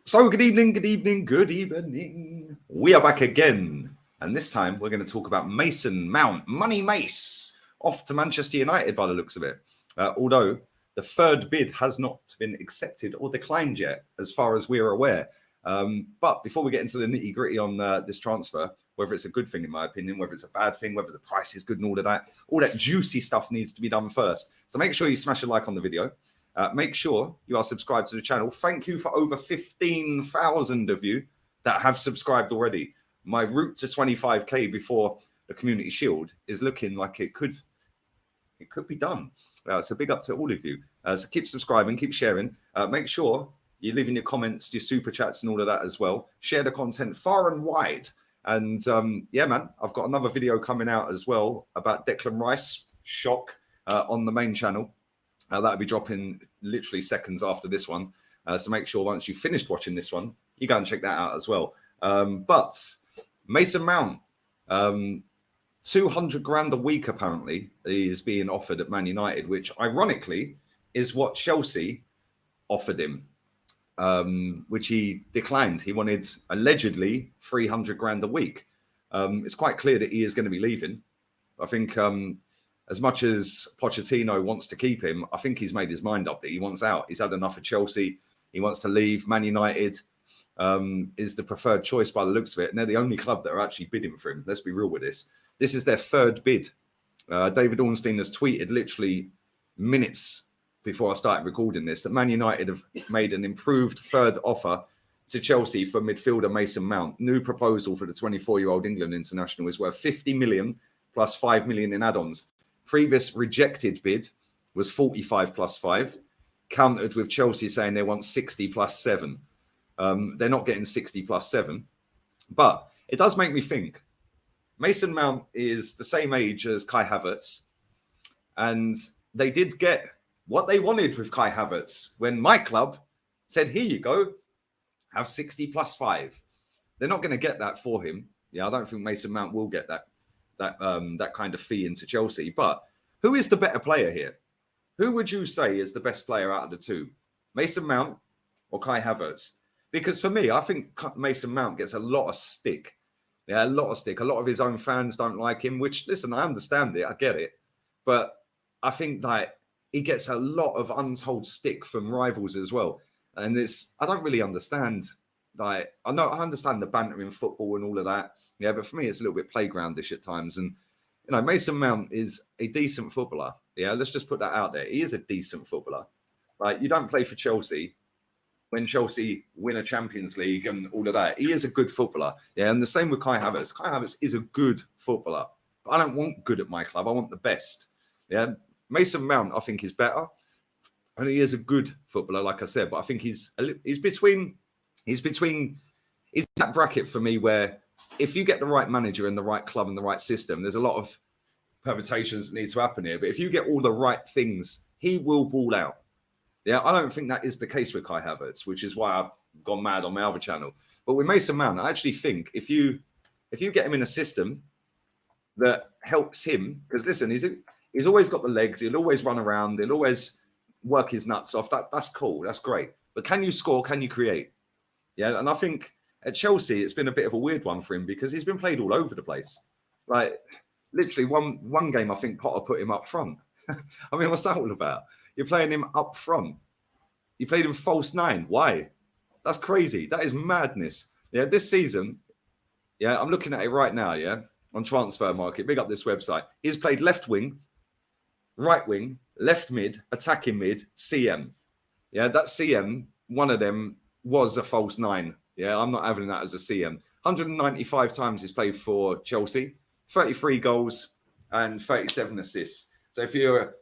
So good evening. We are back again. And this time we're going to talk about Mason Mount, Money Mace, off to Manchester United by the looks of it. Although the third bid has not been accepted or declined yet, as far as we're aware. But before we get into the nitty gritty on this transfer, whether it's a good thing, in my opinion, whether it's a bad thing, whether the price is good and all that juicy stuff needs to be done first. So make sure you smash a like on the video. Make sure you are subscribed to the channel. Thank you for over 15,000 of you that have subscribed already. My route to 25k before the Community Shield is looking like it could be done. So big up to all of you. So keep subscribing, keep sharing. Make sure you're leaving your comments, your super chats and all of that as well. Share the content far and wide. And yeah, man, I've got another video coming out as well about Declan Rice. Shock on the main channel. That'll be dropping literally seconds after this one. So make sure once you've finished watching this one, you go and check that out as well. But Mason Mount, 200 grand a week apparently is being offered at Man United, which ironically is what Chelsea offered him, which he declined. He wanted allegedly 300 grand a week. It's quite clear that he is going to be leaving. I think as much as Pochettino wants to keep him, I think he's made his mind up that he wants out. He's had enough of Chelsea. He wants to leave. Man United is the preferred choice by the looks of it. And they're the only club that are actually bidding for him. Let's be real with this. This is their third bid. David Ornstein has tweeted literally minutes before I started recording this that Man United have made an improved third offer to Chelsea for midfielder Mason Mount. New proposal for the 24-year-old England international is worth 50 million plus 5 million in add-ons. Previous rejected bid was 45 plus 5, countered with Chelsea saying they want 60 plus 7. They're not getting 60 plus 7. But it does make me think. Mason Mount is the same age as Kai Havertz. And they did get what they wanted with Kai Havertz when my club said, here you go, have 60 plus 5. They're not going to get that for him. Yeah, I don't think Mason Mount will get that kind of fee into Chelsea. But who is the better player here? Who would you say is the best player out of the two? Mason Mount or Kai Havertz? Because for me, I think Mason Mount gets a lot of stick. Yeah, a lot of stick. A lot of his own fans don't like him, which, listen, I understand it. I get it. But I think that he gets a lot of untold stick from rivals as well. And I don't really understand. Like, I understand the banter in football and all of that. Yeah, but for me, it's a little bit playgroundish at times. And, you know, Mason Mount is a decent footballer. Yeah, let's just put that out there. He is a decent footballer. Like, you don't play for Chelsea when Chelsea win a Champions League and all of that. He is a good footballer. Yeah, and the same with Kai Havertz. Kai Havertz is a good footballer. But I don't want good at my club. I want the best. Yeah, Mason Mount, I think, is better. And he is a good footballer, like I said. But I think he's between that bracket for me where if you get the right manager and the right club and the right system, there's a lot of permutations that need to happen here. But if you get all the right things, he will ball out. Yeah, I don't think that is the case with Kai Havertz, which is why I've gone mad on my other channel. But with Mason Mount, I actually think if you get him in a system that helps him, because listen, he's always got the legs, he'll always run around, he'll always work his nuts off. That's cool, that's great. But can you score? Can you create? Yeah, and I think at Chelsea, it's been a bit of a weird one for him because he's been played all over the place. Like, literally one game, I think Potter put him up front. I mean, what's that all about? You're playing him up front. You played him false 9. Why? That's crazy. That is madness. Yeah, this season, yeah, I'm looking at it right now, yeah, on Transfer Market. Big up this website. He's played left wing, right wing, left mid, attacking mid, CM. Yeah, that CM, one of them was a false 9. Yeah, I'm not having that as a CM. 195 times he's played for Chelsea, 33 goals and 37 assists. So if you're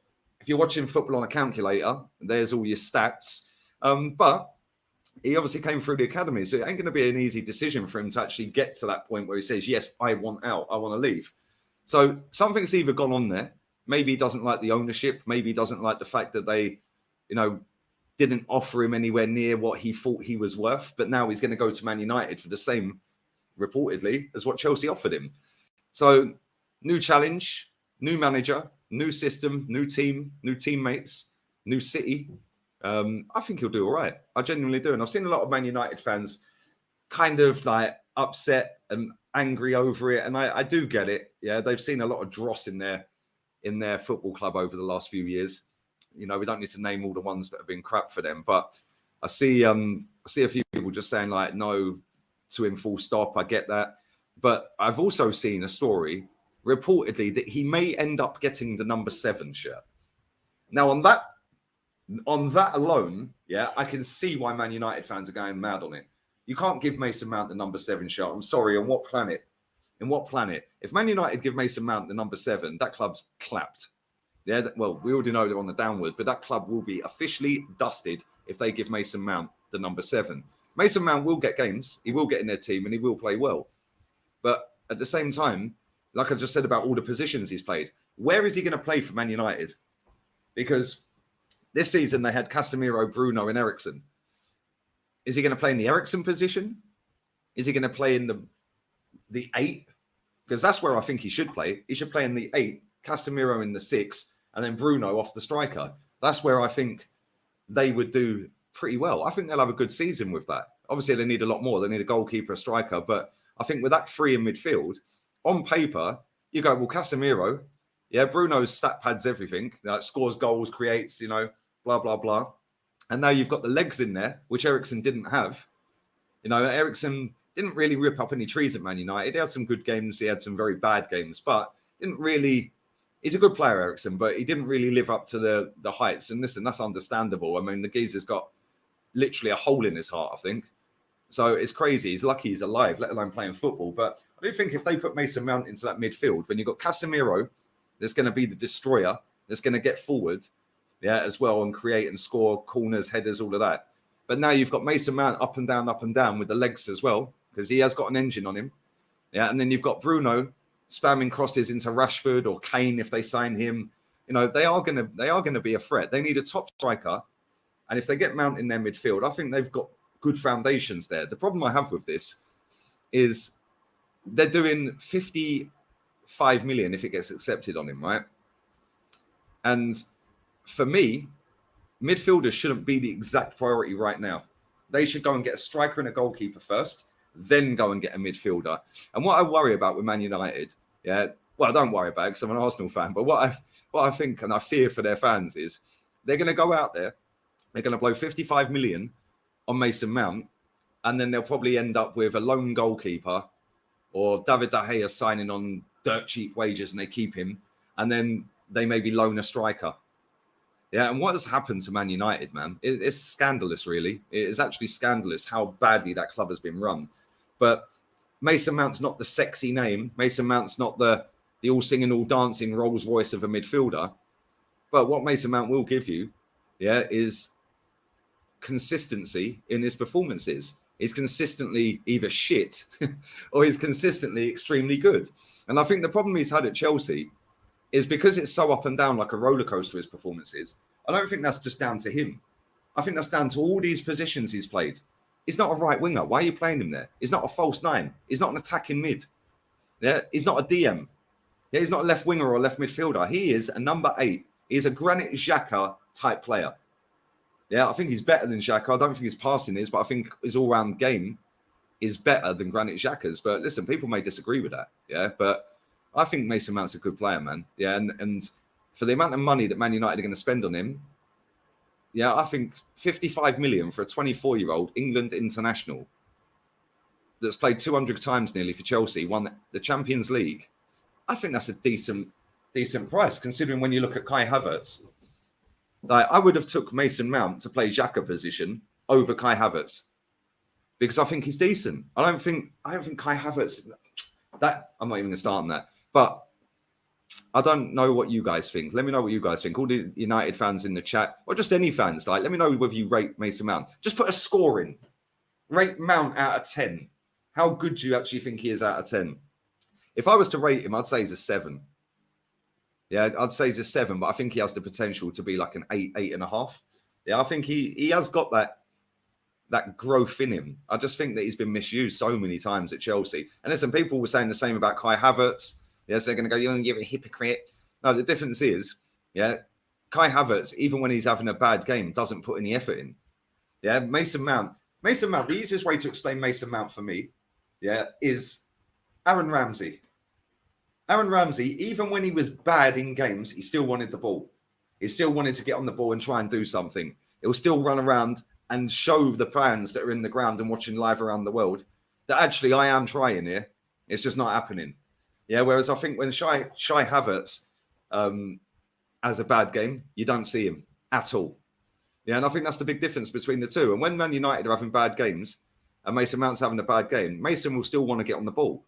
watching football on a calculator, there's all your stats. But he obviously came through the academy, so it ain't going to be an easy decision for him to actually get to that point where he says, yes, I want out, I want to leave. So something's either gone on there. Maybe he doesn't like the ownership. Maybe he doesn't like the fact that they, you know, didn't offer him anywhere near what he thought he was worth. But now he's going to go to Man United for the same, reportedly, as what Chelsea offered him. So new challenge, new manager, new system, new team, new teammates, new city. I think he'll do all right. I genuinely do. And I've seen a lot of Man United fans kind of like upset and angry over it. And I do get it. Yeah, they've seen a lot of dross in their football club over the last few years. You know, we don't need to name all the ones that have been crap for them, but I see a few people just saying like no to him full stop. I get that. But I've also seen a story reportedly that he may end up getting the number 7 shirt. Now on that alone, yeah, I can see why Man United fans are going mad on it. You can't give Mason Mount the number 7 shirt. I'm sorry, on what planet? In what planet? If Man United give Mason Mount the number 7, that club's clapped. Yeah, well, we already know they're on the downward, but that club will be officially dusted if they give Mason Mount the number 7. Mason Mount will get games. He will get in their team and he will play well. But at the same time, like I just said about all the positions he's played, where is he going to play for Man United? Because this season they had Casemiro, Bruno and Eriksen. Is he going to play in the Eriksen position? Is he going to play in the 8? Because that's where I think he should play. He should play in the 8, Casemiro in the 6, and then Bruno off the striker. That's where I think they would do pretty well. I think they'll have a good season with that. Obviously, they need a lot more. They need a goalkeeper, a striker. But I think with that 3 in midfield, on paper, you go, well, Casemiro, yeah, Bruno's stat pads everything. Scores goals, creates, blah, blah, blah. And now you've got the legs in there, which Eriksen didn't have. Eriksen didn't really rip up any trees at Man United. He had some good games. He had some very bad games, but didn't really... He's a good player, Eriksen, but he didn't really live up to the heights. And listen, that's understandable. I mean, the geezer's got literally a hole in his heart, I think. So it's crazy. He's lucky he's alive, let alone playing football. But I do think if they put Mason Mount into that midfield, when you've got Casemiro, there's going to be the destroyer, that's going to get forward, yeah, as well, and create and score corners, headers, all of that. But now you've got Mason Mount up and down with the legs as well, because he has got an engine on him. Yeah, and then you've got Bruno spamming crosses into Rashford or Kane if they sign him. They are going to be a threat. They need a top striker, and if they get Mount in their midfield, I think they've got good foundations there. The problem I have with this is they're doing 55 million if it gets accepted on him, right? And for me, midfielders shouldn't be the exact priority right now. They should go and get a striker and a goalkeeper first, then go and get a midfielder. And what I worry about with Man United, yeah, well, I don't worry about it because I'm an Arsenal fan, but what I think and I fear for their fans is they're going to go out there, they're going to blow 55 million on Mason Mount, and then they'll probably end up with a lone goalkeeper or David De Gea signing on dirt cheap wages and they keep him, and then they maybe loan a striker. Yeah, and what has happened to Man United, man? It's scandalous, really. It is actually scandalous how badly that club has been run. But Mason Mount's not the sexy name. Mason Mount's not the all singing, all dancing Rolls Royce of a midfielder. But what Mason Mount will give you, yeah, is consistency in his performances. He's consistently either shit or he's consistently extremely good. And I think the problem he's had at Chelsea is because it's so up and down like a roller coaster, his performances. I don't think that's just down to him. I think that's down to all these positions he's played. He's not a right winger. Why are you playing him there? He's not a false 9. He's not an attacking mid. Yeah, he's not a DM. Yeah, he's not a left winger or a left midfielder. He is a number 8. He's a Granit Xhaka type player. Yeah, I think he's better than Xhaka. I don't think his passing is, but I think his all-round game is better than Granit Xhaka's. But listen, people may disagree with that. Yeah, but I think Mason Mount's a good player, man. Yeah, and for the amount of money that Man United are going to spend on him, yeah, I think 55 million for a 24-year-old England international that's played 200 times nearly for Chelsea, won the Champions League. I think that's a decent price, considering when you look at Kai Havertz. Like, I would have took Mason Mount to play Xhaka position over Kai Havertz because I think he's decent. I don't think Kai Havertz. That I'm not even going to start on that. But I don't know what you guys think. Let me know what you guys think. All the United fans in the chat, or just any fans, like, let me know whether you rate Mason Mount. Just put a score in. Rate Mount out of 10. How good do you actually think he is out of 10? If I was to rate him, I'd say he's a 7. Yeah, I'd say he's a 7, but I think he has the potential to be like an 8, 8.5. Yeah, I think he has got that growth in him. I just think that he's been misused so many times at Chelsea. And listen, people were saying the same about Kai Havertz. Yes, they're going to go, you're going to give a hypocrite. No, the difference is, yeah, Kai Havertz, even when he's having a bad game, doesn't put any effort in. Yeah, Mason Mount. The easiest way to explain Mason Mount for me, yeah, is Aaron Ramsey. Aaron Ramsey, even when he was bad in games, he still wanted the ball. He still wanted to get on the ball and try and do something. He'll still run around and show the fans that are in the ground and watching live around the world that actually I am trying here. It's just not happening. Yeah, whereas I think when Shai Havertz has a bad game, you don't see him at all. Yeah, and I think that's the big difference between the two. And when Man United are having bad games and Mason Mount's having a bad game, Mason will still want to get on the ball.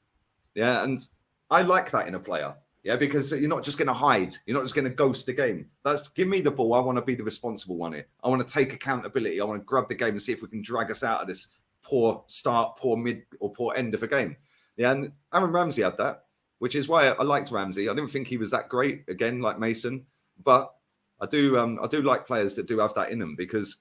Yeah, and I like that in a player. Yeah, because you're not just going to hide. You're not just going to ghost the game. That's give me the ball. I want to be the responsible one here. I want to take accountability. I want to grab the game and see if we can drag us out of this poor start, poor mid, or poor end of a game. Yeah, and Aaron Ramsey had that, which is why I liked Ramsey. I didn't think he was that great, again, like Mason, but I do like players that do have that in them, because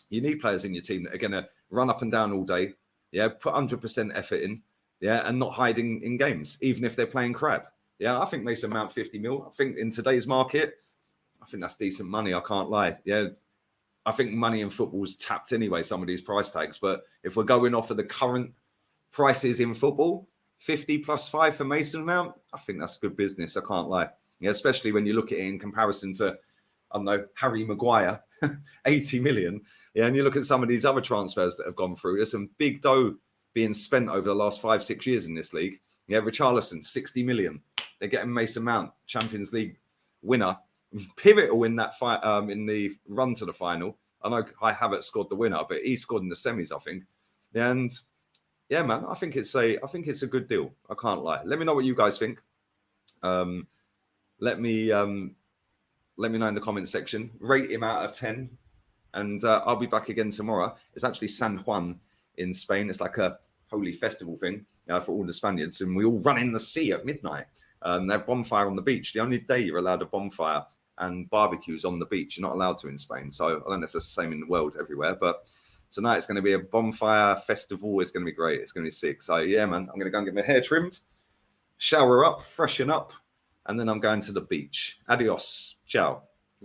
you need players in your team that are going to run up and down all day, yeah, put 100% effort in, yeah, and not hiding in games, even if they're playing crap. Yeah, I think Mason Mount 50 mil. I think in today's market, I think that's decent money. I can't lie. Yeah, I think money in football is tapped anyway, some of these price tags. But if we're going off of the current prices in football, 50 plus 5 for Mason Mount, I think that's good business. I can't lie. Yeah, especially when you look at it in comparison to, I don't know, Harry Maguire, 80 million. Yeah, and you look at some of these other transfers that have gone through. There's some big dough being spent over the last 5-6 years in this league. Yeah, Richarlison, 60 million. They're getting Mason Mount, Champions League winner, pivotal in that fight, in the run to the final. I know I haven't scored the winner, but he scored in the semis, I think. And yeah, man, I think it's a good deal. I can't lie. Let me know what you guys think. Let me know in the comment section. Rate him out of 10, and I'll be back again tomorrow. It's actually San Juan in Spain. It's like a holy festival thing for all the Spaniards, and we all run in the sea at midnight. They have bonfire on the beach. The only day you're allowed a bonfire and barbecues on the beach. You're not allowed to in Spain. So I don't know if that's the same in the world everywhere, but tonight it's going to be a bonfire festival. It's going to be great. It's going to be sick. So yeah, man, I'm going to go and get my hair trimmed, shower up, freshen up, and then I'm going to the beach. Adios. Ciao.